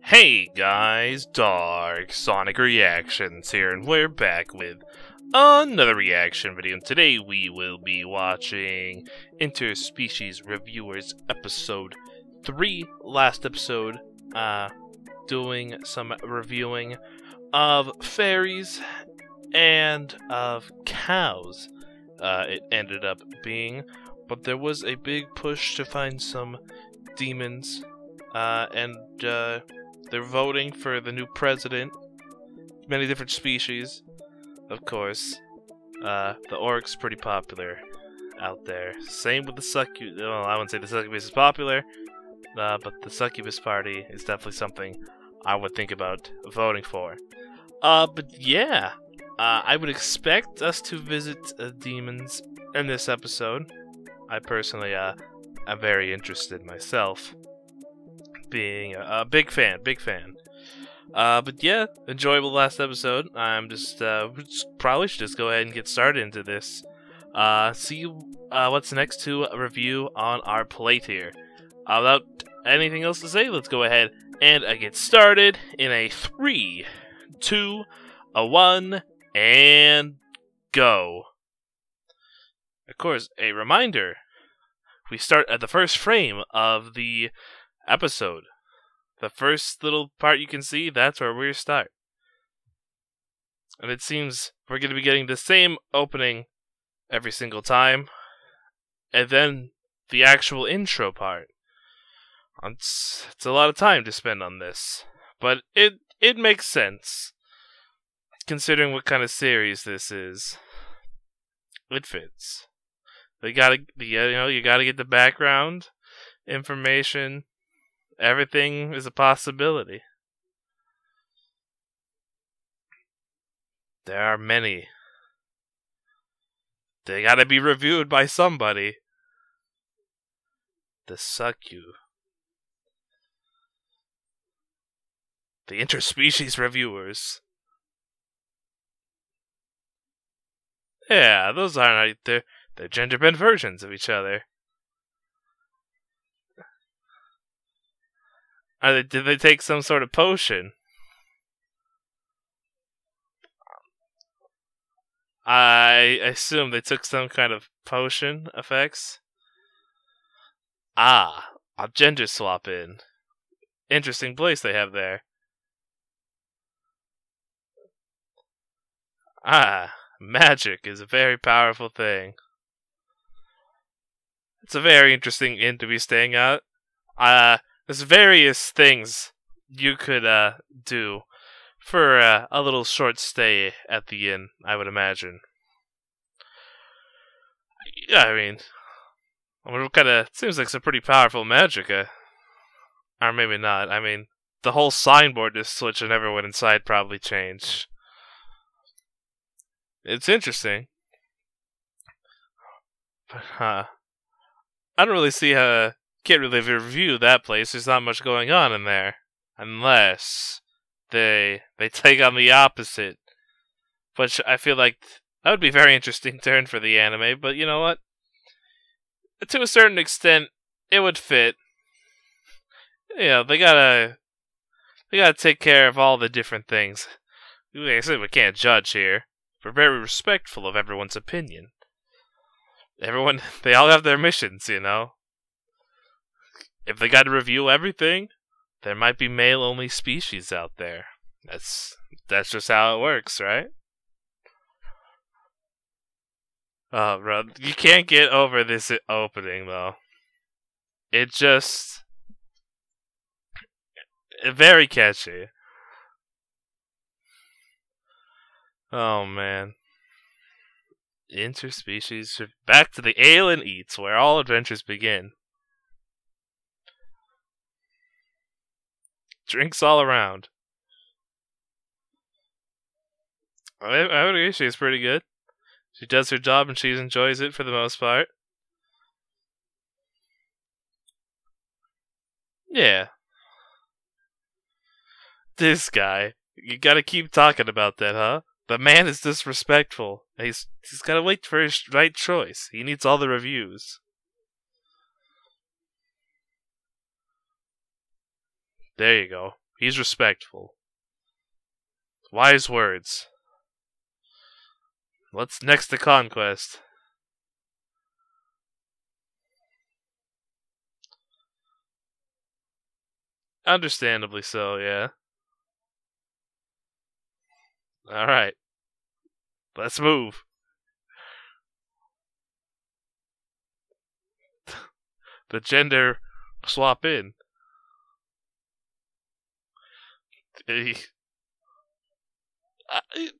Hey guys, Dark Sonic Reactions here, and we're back with another reaction video. And today we will be watching Interspecies Reviewers Episode 3, last episode, doing some reviewing of fairies and of cows, it ended up being, but there was a big push to find some demons, and they're voting for the new president. Many different species, of course. The orc's pretty popular out there. Same with the succubus. Well, I wouldn't say the succubus is popular, but the succubus party is definitely something I would think about voting for. But yeah, I would expect us to visit demons in this episode. I personally am very interested myself. Being a big fan. But yeah, enjoyable last episode. I'm just, probably should just go ahead and get started into this. See what's next to review on our plate here. Without anything else to say, let's go ahead and get started in a 3, 2, 1, and go. Of course, a reminder, we start at the first frame of the episode. The first little part you can see, that's where we start. And it seems we're going to be getting the same opening every single time. And then the actual intro part. It's a lot of time to spend on this. But it makes sense. Considering what kind of series this is. It fits. You gotta get the background information. Everything is a possibility. There are many. They gotta be reviewed by somebody. The succubus. The interspecies reviewers. Yeah, those aren't. They're gender bent versions of each other. Did they take some sort of potion? I assume they took some kind of potion effects. A gender swap in. Interesting place they have there. Magic is a very powerful thing. It's a very interesting inn to be staying at. There's various things you could do for a little short stay at the inn, I would imagine. Yeah, I mean, what kind of seems like some pretty powerful magic, or maybe not. I mean, the whole signboard just switched and everyone inside probably changed. It's interesting, but I don't really see how. Can't really review that place. There's not much going on in there, unless they take on the opposite. Which I feel like that would be a very interesting turn for the anime. But you know what? To a certain extent, it would fit. You know, they gotta take care of all the different things. Like I said, we can't judge here. We're very respectful of everyone's opinion. They all have their missions, you know. If they got to review everything, there might be male-only species out there. That's just how it works, right? Oh, bro, you can't get over this opening, though. It just... very catchy. Oh, man. Interspecies... Back to the Ale and Eats, where all adventures begin. Drinks all around. I would agree, she's pretty good. She does her job and she enjoys it for the most part. Yeah. This guy. You gotta keep talking about that, huh? The man is disrespectful. He's gotta wait for his right choice. He needs all the reviews. There you go. He's respectful. Wise words. What's next to conquest? Understandably so, yeah. Alright. Let's move. The gender swap in.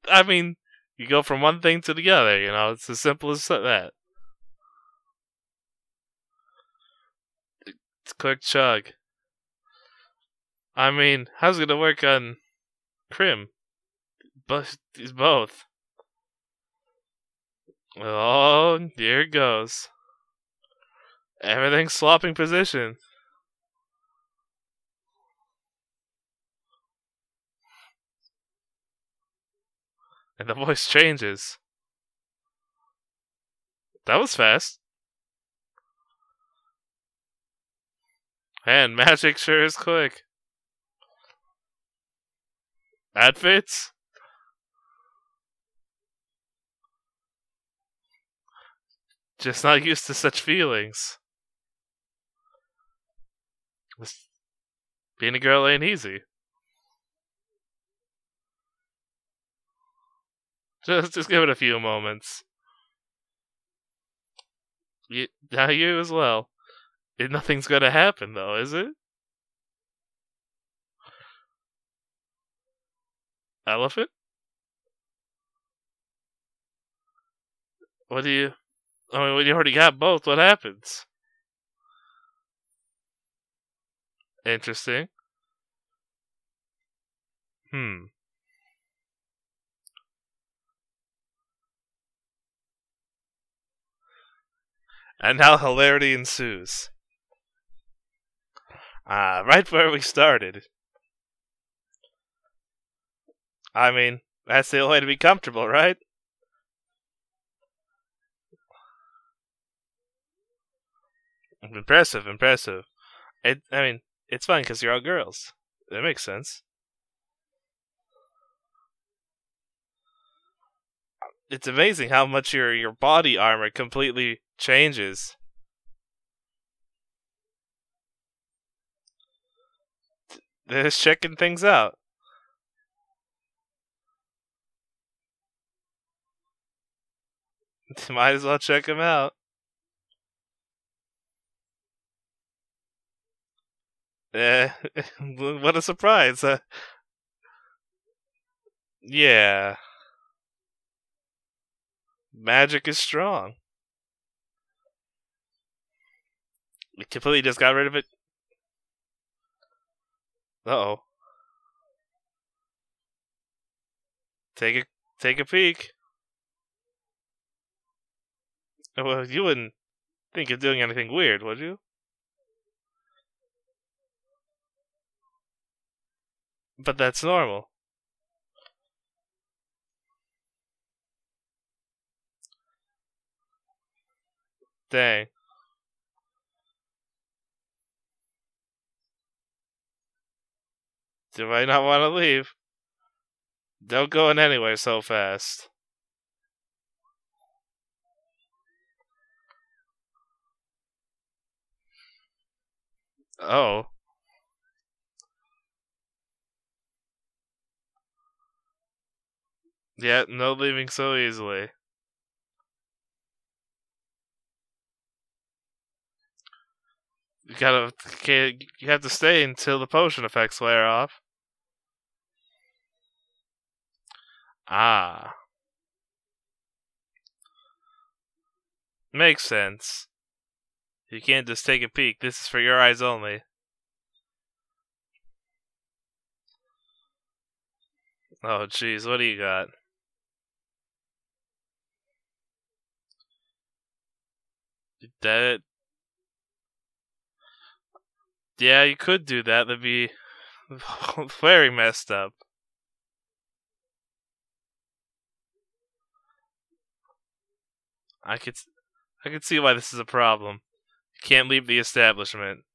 I mean, you go from one thing to the other, you know, it's as simple as that. It's quick chug. I mean, how's it gonna work on Krim? But he's both. Oh, here it goes. Everything's swapping position. And the voice changes. That was fast. Man, magic sure is quick. That fits. Just not used to such feelings. Being a girl ain't easy. Just give it a few moments. Now you as well. Nothing's gonna happen though, is it? Elephant? What do you... I mean, when you already got both, what happens? Interesting. And now hilarity ensues. Right where we started. I mean, that's the only way to be comfortable, right? Impressive. I mean, it's fun because you're all girls. That makes sense. It's amazing how much your body armor completely changes. They're just checking things out. Might as well check them out. What a surprise. Yeah. Magic is strong. We completely just got rid of it. Uh-oh. Take a peek. Well, you wouldn't think of doing anything weird, would you? But that's normal. Dang. Do I not want to leave? Don't go in anywhere so fast. Oh. Yeah, no leaving so easily. You have to stay until the potion effects wear off. Ah. Makes sense. You can't just take a peek. This is for your eyes only. Oh, jeez, what do you got? That... Yeah, you could do that. That'd be very messed up. I could see why this is a problem. You can't leave the establishment.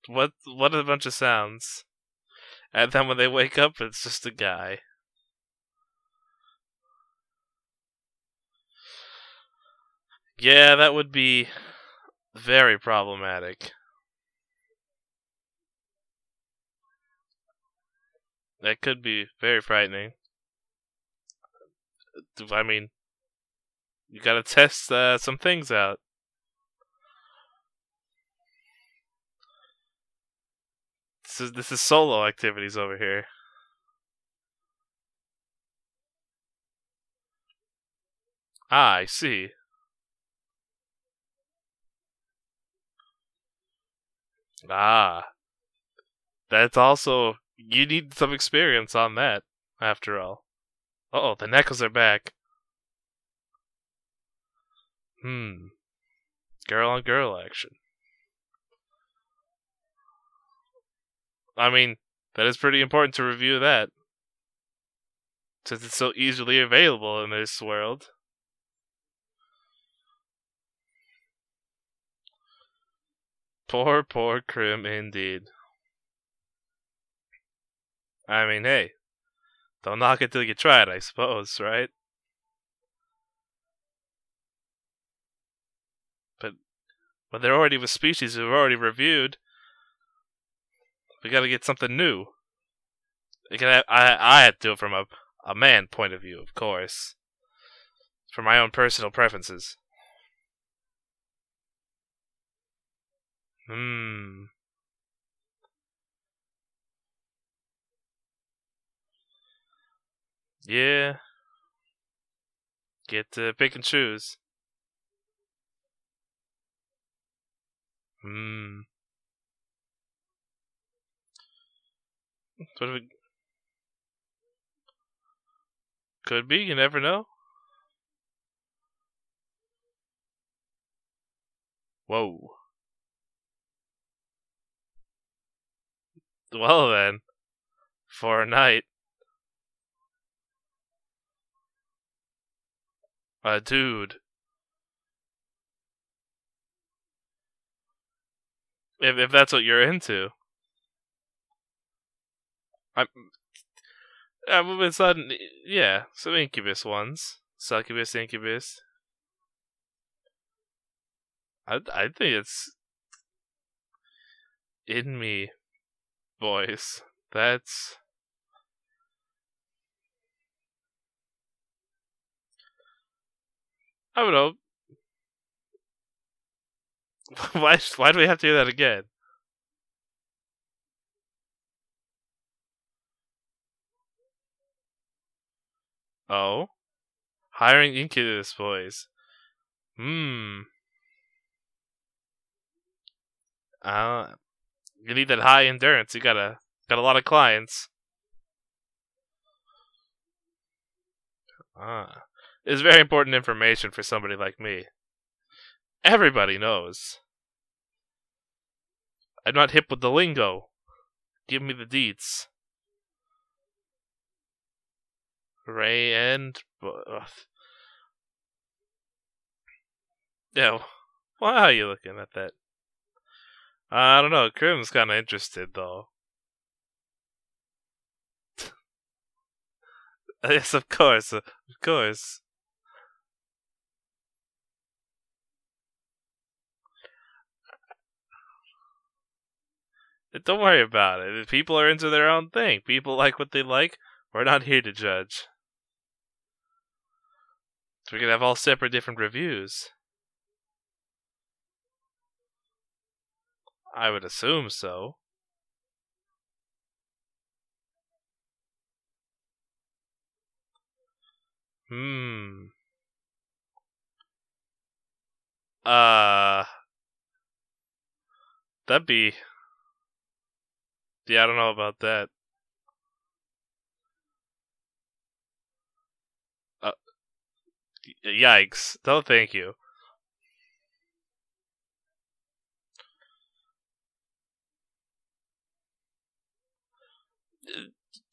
What a bunch of sounds. And then when they wake up, it's just a guy. Yeah, that would be very problematic. That could be very frightening. I mean, you gotta test some things out. This is solo activities over here. Ah, I see. Ah, that's also you need some experience on that. After all. Oh, the Neckles are back. Girl on girl action. I mean, that is pretty important to review that. Since it's so easily available in this world. Poor, poor Krim indeed. I mean, hey, don't knock it till you try it, I suppose, right? But when they're already with species we've already reviewed, we gotta get something new. I had to do it from a man point of view, of course. For my own personal preferences. Yeah. Get to pick and choose. Could be, you never know. Whoa. Well then, for a night. Dude. If that's what you're into. It's not, yeah, some Incubus ones. Succubus, Incubus. I think it's in me, boys. That's... I would hope. Why do we have to do that again? Oh? Hiring Incubus boys. You need that high endurance. You got a lot of clients. It's very important information for somebody like me. Everybody knows. I'm not hip with the lingo. Give me the deets. Ray and... Yeah, why are you looking at that? I don't know, Krim's kinda interested, though. Yes, of course, of course. Don't worry about it. People are into their own thing. People like what they like. We're not here to judge. So we can have all separate different reviews. I would assume so. That'd be... Yeah, I don't know about that. Yikes. No, thank you.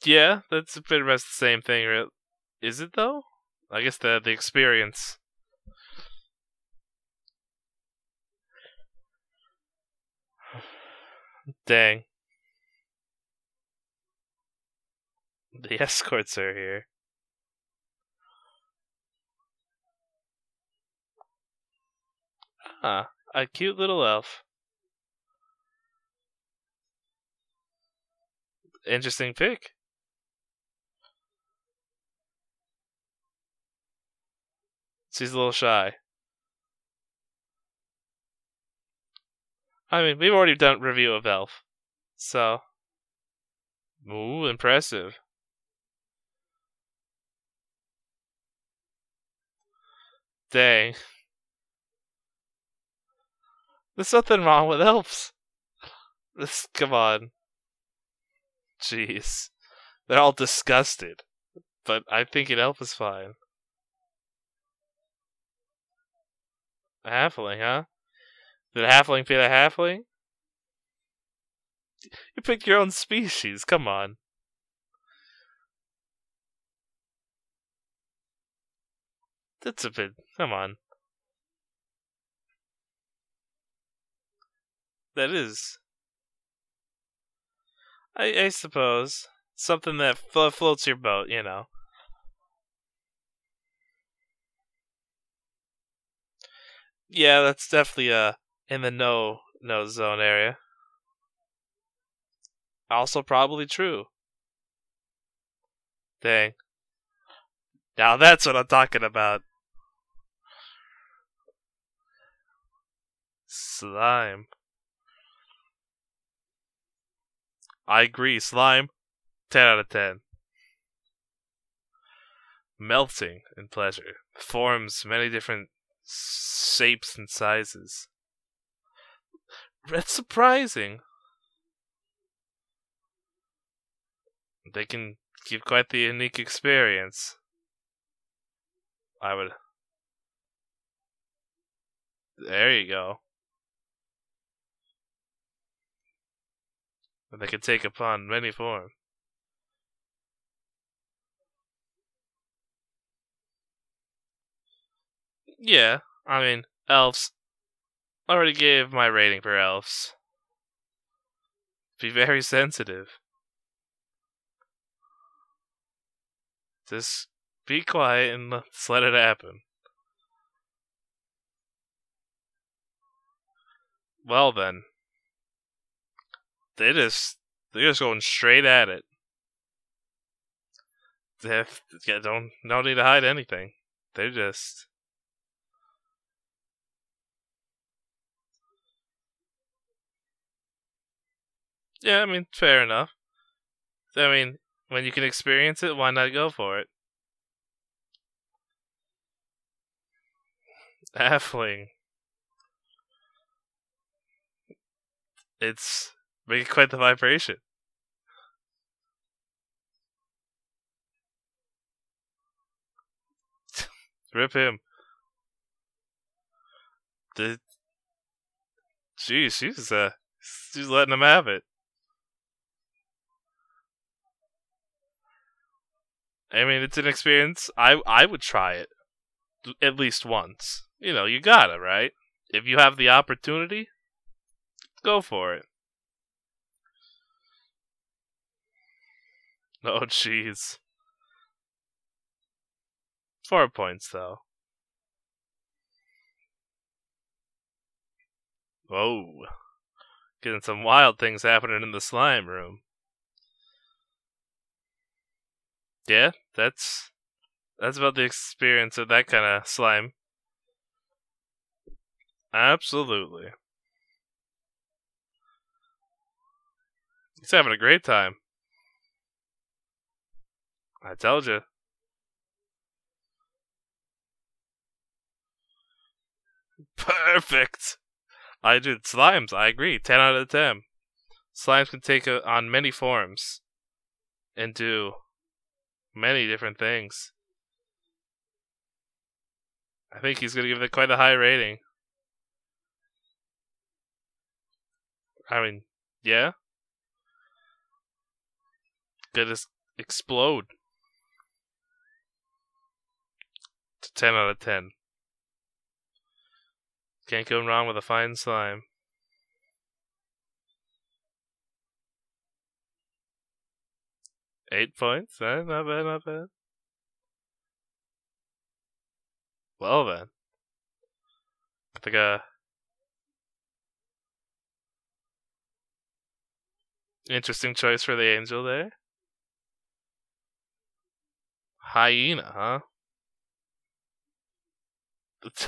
Yeah, that's pretty much the same thing. Is it, though? I guess the experience. Dang. The escorts are here. Ah, a cute little elf. Interesting pick. She's a little shy. I mean, we've already done review of Elf, so. Ooh, impressive. Dang. There's nothing wrong with elves. Come on. Jeez. They're all disgusted. But I think an elf is fine. A halfling, huh? Did a halfling fit a halfling? You picked your own species, come on. That's a bit. Come on. That is. I suppose. Something that floats your boat, you know. Yeah, that's definitely in the no zone area. Also probably true. Dang. Now that's what I'm talking about. Slime. I agree. Slime. 10 out of 10. Melting in pleasure. Forms many different shapes and sizes. It's surprising. They can give quite the unique experience. I would. There you go. They can take upon many forms. Yeah, I mean, elves. I already gave my rating for elves. Be very sensitive. Just be quiet and let's let it happen. Well then, they're just going straight at it. They don't need to hide anything. They're just. Yeah, I mean, fair enough. I mean, when you can experience it, why not go for it? Halfling. It's making quite the vibration. Rip him. The Jeez, she's letting him have it. I mean, it's an experience. I would try it at least once. You know, you gotta, right? If you have the opportunity, go for it. Oh, jeez. 4 points though. Whoa, getting some wild things happening in the slime room. Yeah, that's about the experience of that kind of slime. Absolutely. He's having a great time. I told you. Perfect. I did slimes. I agree. 10 out of 10. Slimes can take on many forms and do many different things. I think he's going to give it quite a high rating. I mean, yeah. Gonna explode to 10 out of 10. Can't go wrong with a fine slime. 8 points? Not bad, not bad. Well then. I think, interesting choice for the angel there. Hyena, huh?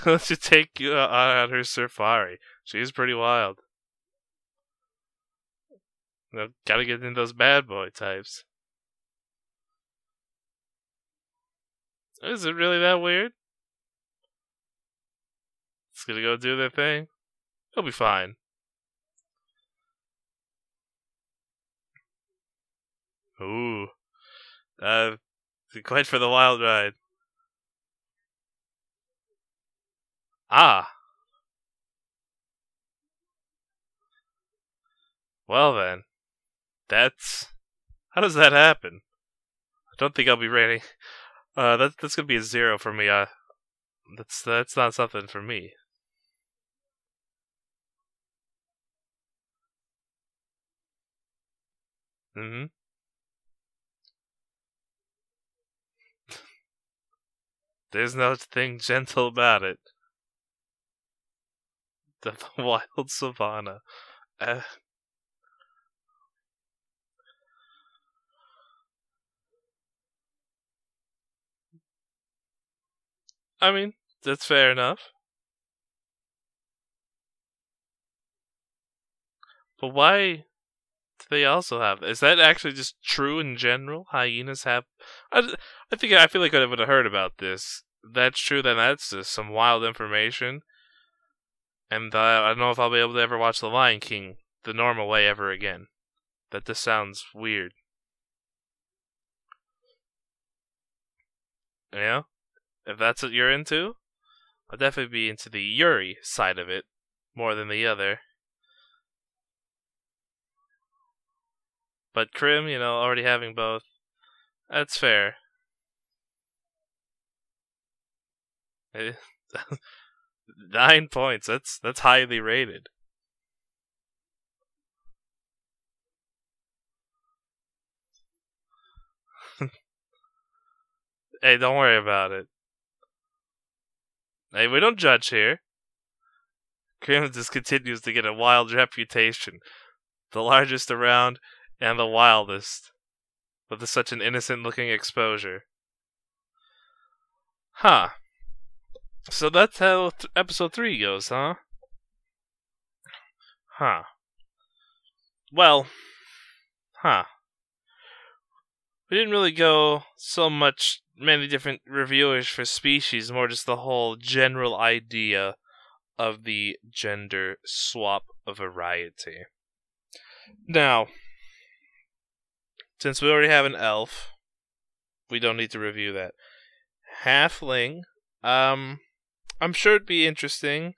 To take you on her safari. She's pretty wild. Gotta get in those bad boy types. Is it really that weird? It's gonna go do their thing. He'll be fine. Ooh. Quite for the wild ride. Ah. Well then. How does that happen? I don't think I'll be rating. That's gonna be a 0 for me. That's not something for me. Mm-hmm. There's no thing gentle about it. The wild savannah. I mean, that's fair enough. But why do they also have? Is that actually just true in general? Hyenas have. I feel like I would have heard about this. That's true. Then that's just some wild information. And I don't know if I'll be able to ever watch The Lion King the normal way ever again. That just sounds weird. You know? If that's what you're into, I'll definitely be into the Yuri side of it more than the other. But Krim, already having both, that's fair. 9 points. That's highly rated. Hey, don't worry about it. Hey, we don't judge here. Krim just continues to get a wild reputation. The largest around and the wildest. With such an innocent looking exposure. Huh. So that's how episode 3 goes, huh? Huh. Well, huh. We didn't really go so many different reviewers for species, more just the whole general idea of the gender swap variety. Now, since we already have an elf, we don't need to review that. Halfling, I'm sure it'd be interesting.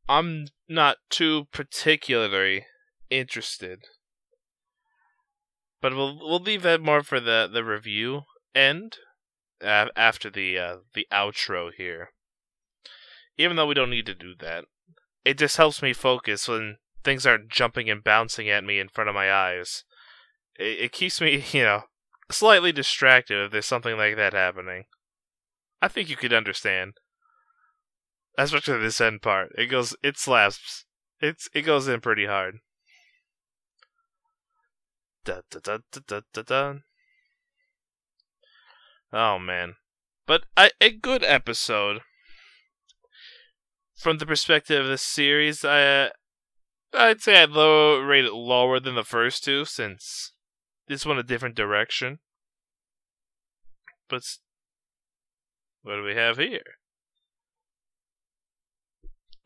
I'm not too particularly interested. But we'll leave that more for the review end after the outro here. Even though we don't need to do that, it just helps me focus when things aren't jumping and bouncing at me in front of my eyes. It keeps me, slightly distracted if there's something like that happening. I think you could understand. Especially this end part. It slaps. It goes in pretty hard. Da, da, da, da, da, da, da. Oh man. But a good episode. From the perspective of this series, I'd say I'd rate it lower than the first two, since this went a different direction. But what do we have here?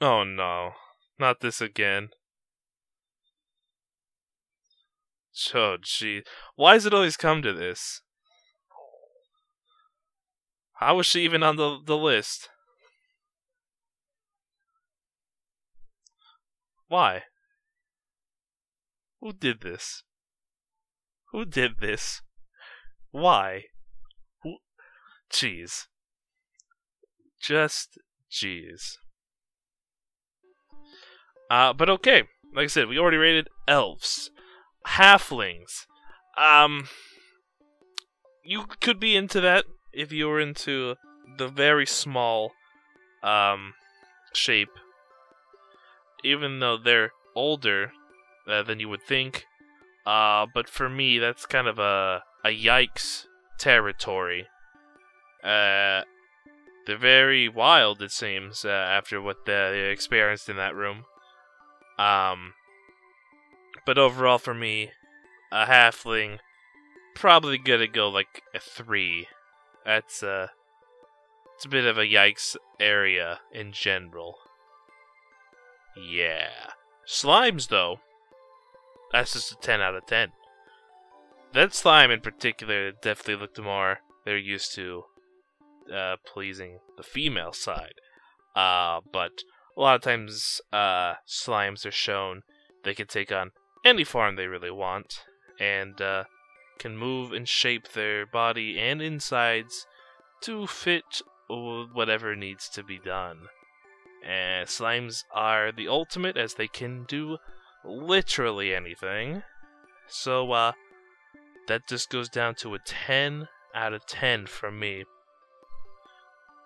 Oh no. Not this again. Oh gee. Why does it always come to this? How was she even on the list? Why? Who did this? Who did this? Why? Who? Jeez. Just jeez. But okay. Like I said, we already rated elves. Halflings. you could be into that if you were into the very small shape. Even though they're older than you would think. But for me, that's kind of a yikes territory. They're very wild, it seems, after what they experienced in that room. But overall for me, a halfling, probably gonna go like a 3. It's a bit of a yikes area in general. Yeah. Slimes, though, that's just a 10 out of 10. That slime in particular definitely looked more they're used to pleasing the female side. But a lot of times slimes are shown they can take on any form they really want, and can move and shape their body and insides to fit whatever needs to be done. And slimes are the ultimate, as they can do literally anything. So that just goes down to a 10 out of 10 from me.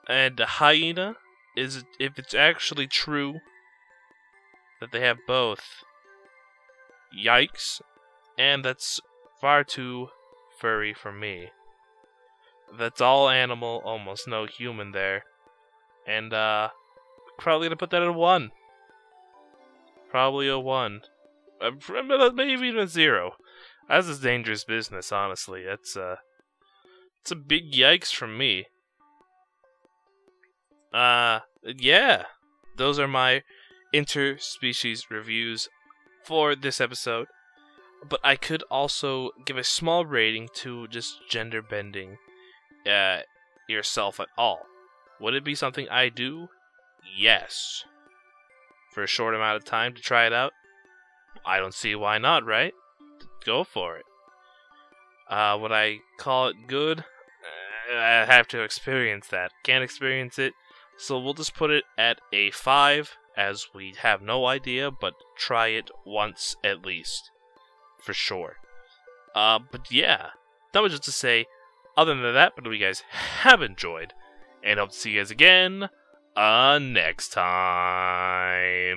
And the hyena is, if it's actually true that they have both, yikes, and that's far too furry for me. That's all animal, almost no human there. And probably gonna put that at a 1. Probably a 1. Maybe even a 0. That's a dangerous business, honestly. It's a big yikes from me. Yeah. Those are my interspecies reviews for this episode. But I could also give a small rating to just gender bending yourself at all. Would it be something I do? Yes. For a short amount of time to try it out? I don't see why not, right? Go for it. Would I call it good? I have to experience that. Can't experience it, so we'll just put it at a 5, as we have no idea, but try it once at least. For sure. But yeah, that was just to say, other than that, but we guys have enjoyed, and hope to see you guys again next time.